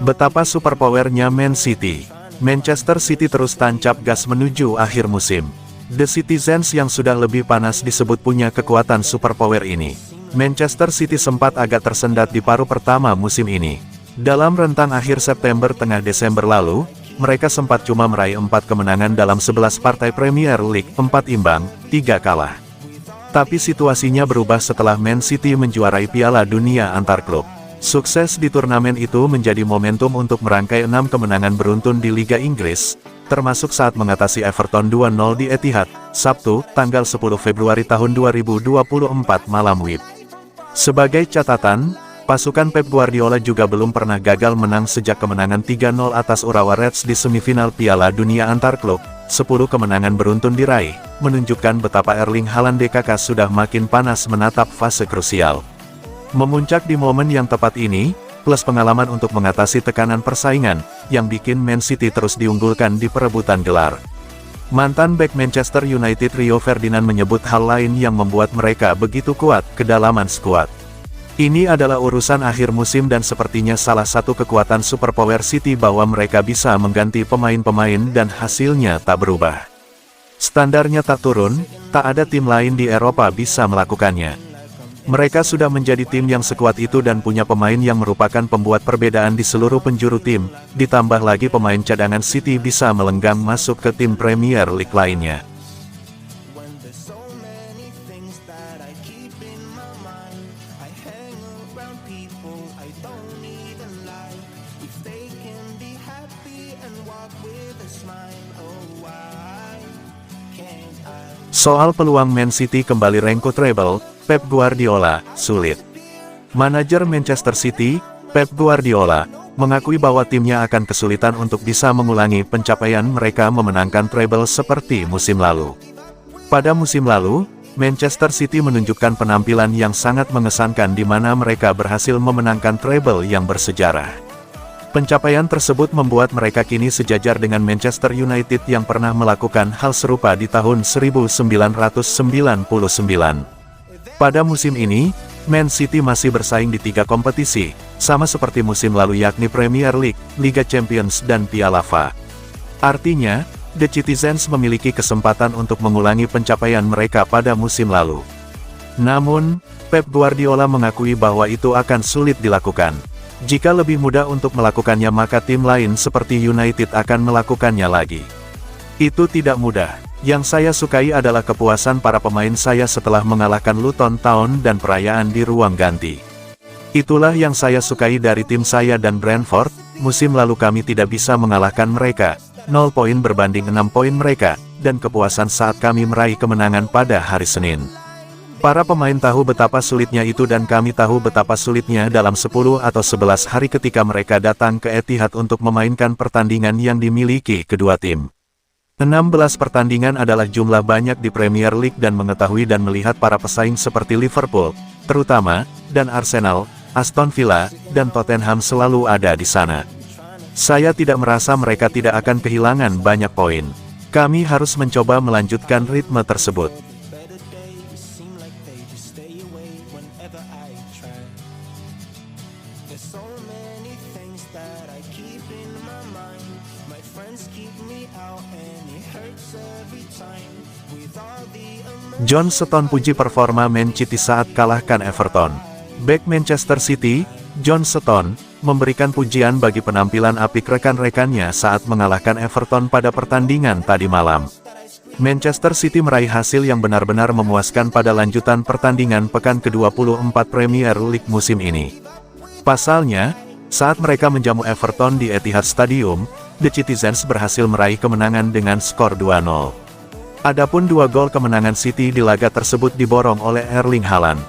Betapa superpowernya Man City. Manchester City terus tancap gas menuju akhir musim. The Citizens yang sudah lebih panas disebut punya kekuatan superpower ini. Manchester City sempat agak tersendat di paruh pertama musim ini. Dalam rentang akhir September tengah Desember lalu, mereka sempat cuma meraih 4 kemenangan dalam 11 partai Premier League, 4 imbang, 3 kalah. Tapi situasinya berubah setelah Man City menjuarai Piala Dunia antar klub. Sukses di turnamen itu menjadi momentum untuk merangkai 6 kemenangan beruntun di Liga Inggris, termasuk saat mengatasi Everton 2-0 di Etihad, Sabtu, tanggal 10 Februari tahun 2024 malam WIB. Sebagai catatan, pasukan Pep Guardiola juga belum pernah gagal menang sejak kemenangan 3-0 atas Urawa Reds di semifinal Piala Dunia antar klub. 10 kemenangan beruntun diraih, menunjukkan betapa Erling Haaland DKK sudah makin panas menatap fase krusial. Memuncak di momen yang tepat ini, plus pengalaman untuk mengatasi tekanan persaingan, yang bikin Man City terus diunggulkan di perebutan gelar. Mantan bek Manchester United Rio Ferdinand menyebut hal lain yang membuat mereka begitu kuat, kedalaman skuad. Ini adalah urusan akhir musim dan sepertinya salah satu kekuatan superpower City bahwa mereka bisa mengganti pemain-pemain dan hasilnya tak berubah. Standarnya tak turun, tak ada tim lain di Eropa bisa melakukannya. Mereka sudah menjadi tim yang sekuat itu dan punya pemain yang merupakan pembuat perbedaan di seluruh penjuru tim, ditambah lagi pemain cadangan City bisa melenggang masuk ke tim Premier League lainnya. Soal peluang Man City kembali rengkuh treble, Pep Guardiola, sulit. Manajer Manchester City, Pep Guardiola, mengakui bahwa timnya akan kesulitan untuk bisa mengulangi pencapaian mereka memenangkan treble seperti musim lalu. Pada musim lalu, Manchester City menunjukkan penampilan yang sangat mengesankan di mana mereka berhasil memenangkan treble yang bersejarah. Pencapaian tersebut membuat mereka kini sejajar dengan Manchester United yang pernah melakukan hal serupa di tahun 1999. Pada musim ini, Man City masih bersaing di 3 kompetisi, sama seperti musim lalu yakni Premier League, Liga Champions dan Piala FA. Artinya, The Citizens memiliki kesempatan untuk mengulangi pencapaian mereka pada musim lalu. Namun, Pep Guardiola mengakui bahwa itu akan sulit dilakukan. Jika lebih mudah untuk melakukannya maka tim lain seperti United akan melakukannya lagi. Itu tidak mudah. Yang saya sukai adalah kepuasan para pemain saya setelah mengalahkan Luton Town dan perayaan di ruang ganti. Itulah yang saya sukai dari tim saya dan Brentford. Musim lalu kami tidak bisa mengalahkan mereka, 0 poin berbanding 6 poin mereka, dan kepuasan saat kami meraih kemenangan pada hari Senin. Para pemain tahu betapa sulitnya itu dan kami tahu betapa sulitnya dalam 10 atau 11 hari ketika mereka datang ke Etihad untuk memainkan pertandingan yang dimiliki kedua tim. 16 pertandingan adalah jumlah banyak di Premier League dan mengetahui dan melihat para pesaing seperti Liverpool, terutama, dan Arsenal, Aston Villa, dan Tottenham selalu ada di sana. Saya tidak merasa mereka tidak akan kehilangan banyak poin. Kami harus mencoba melanjutkan ritme tersebut. John Stones puji performa Man City saat kalahkan Everton. Bek Manchester City, John Stones, memberikan pujian bagi penampilan apik rekan-rekannya saat mengalahkan Everton pada pertandingan tadi malam. Manchester City meraih hasil yang benar-benar memuaskan pada lanjutan pertandingan pekan ke-24 Premier League musim ini. Pasalnya, saat mereka menjamu Everton di Etihad Stadium, The Citizens berhasil meraih kemenangan dengan skor 2-0. Adapun 2 gol kemenangan City di laga tersebut diborong oleh Erling Haaland.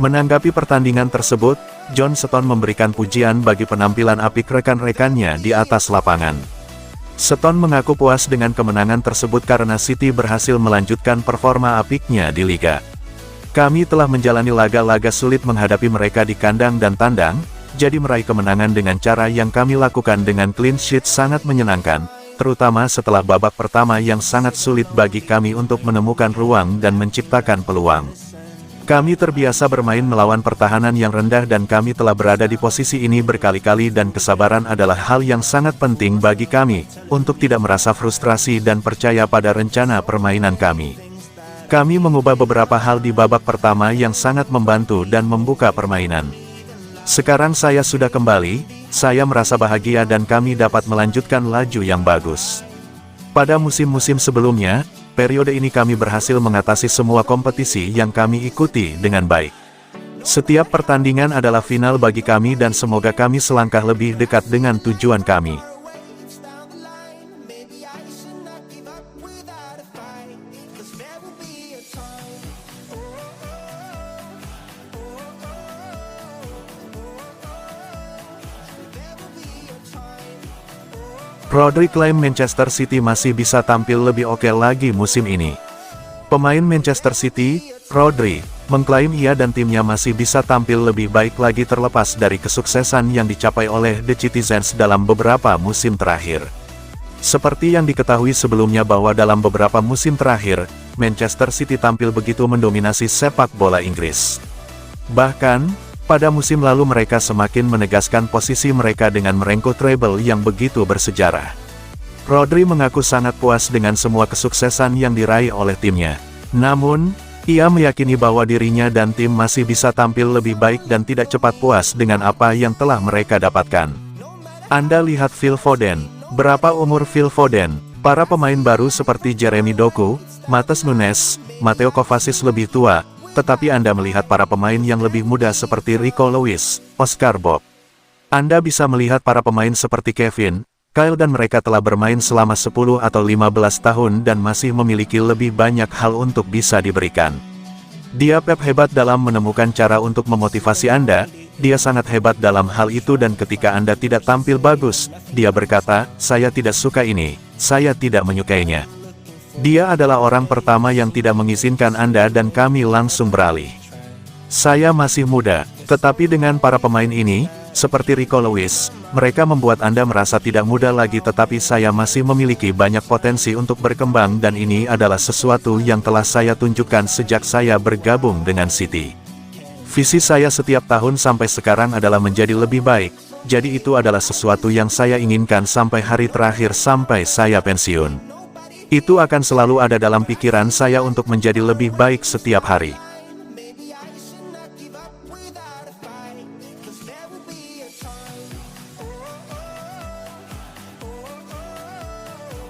Menanggapi pertandingan tersebut, John Stones memberikan pujian bagi penampilan apik rekan-rekannya di atas lapangan. Stones mengaku puas dengan kemenangan tersebut karena City berhasil melanjutkan performa apiknya di Liga. Kami telah menjalani laga-laga sulit menghadapi mereka di kandang dan tandang, jadi meraih kemenangan dengan cara yang kami lakukan dengan clean sheet sangat menyenangkan, terutama setelah babak pertama yang sangat sulit bagi kami untuk menemukan ruang dan menciptakan peluang. Kami terbiasa bermain melawan pertahanan yang rendah dan kami telah berada di posisi ini berkali-kali dan kesabaran adalah hal yang sangat penting bagi kami, untuk tidak merasa frustrasi dan percaya pada rencana permainan kami. Kami mengubah beberapa hal di babak pertama yang sangat membantu dan membuka permainan. Sekarang saya sudah kembali, saya merasa bahagia dan kami dapat melanjutkan laju yang bagus. Pada musim-musim sebelumnya, periode ini kami berhasil mengatasi semua kompetisi yang kami ikuti dengan baik. Setiap pertandingan adalah final bagi kami dan semoga kami selangkah lebih dekat dengan tujuan kami. Rodri klaim Manchester City masih bisa tampil lebih oke lagi musim ini. Pemain Manchester City, Rodri, mengklaim ia dan timnya masih bisa tampil lebih baik lagi terlepas dari kesuksesan yang dicapai oleh The Citizens dalam beberapa musim terakhir. Seperti yang diketahui sebelumnya bahwa dalam beberapa musim terakhir, Manchester City tampil begitu mendominasi sepak bola Inggris. Bahkan, pada musim lalu mereka semakin menegaskan posisi mereka dengan merengkuh treble yang begitu bersejarah. Rodri mengaku sangat puas dengan semua kesuksesan yang diraih oleh timnya. Namun, ia meyakini bahwa dirinya dan tim masih bisa tampil lebih baik dan tidak cepat puas dengan apa yang telah mereka dapatkan. Anda lihat Phil Foden. Berapa umur Phil Foden? Para pemain baru seperti Jeremy Doku, Matheus Nunes, Mateo Kovacic lebih tua, tetapi Anda melihat para pemain yang lebih muda seperti Rico Lewis, Oscar Bob. Anda bisa melihat para pemain seperti Kevin, Kyle dan mereka telah bermain selama 10 atau 15 tahun dan masih memiliki lebih banyak hal untuk bisa diberikan. Dia Pep hebat dalam menemukan cara untuk memotivasi Anda, dia sangat hebat dalam hal itu dan ketika Anda tidak tampil bagus, dia berkata, saya tidak suka ini, saya tidak menyukainya. Dia adalah orang pertama yang tidak mengizinkan Anda dan kami langsung beralih. Saya masih muda, tetapi dengan para pemain ini, seperti Rico Lewis, mereka membuat Anda merasa tidak muda lagi tetapi saya masih memiliki banyak potensi untuk berkembang dan ini adalah sesuatu yang telah saya tunjukkan sejak saya bergabung dengan City. Visi saya setiap tahun sampai sekarang adalah menjadi lebih baik, jadi itu adalah sesuatu yang saya inginkan sampai hari terakhir sampai saya pensiun. Itu akan selalu ada dalam pikiran saya untuk menjadi lebih baik setiap hari.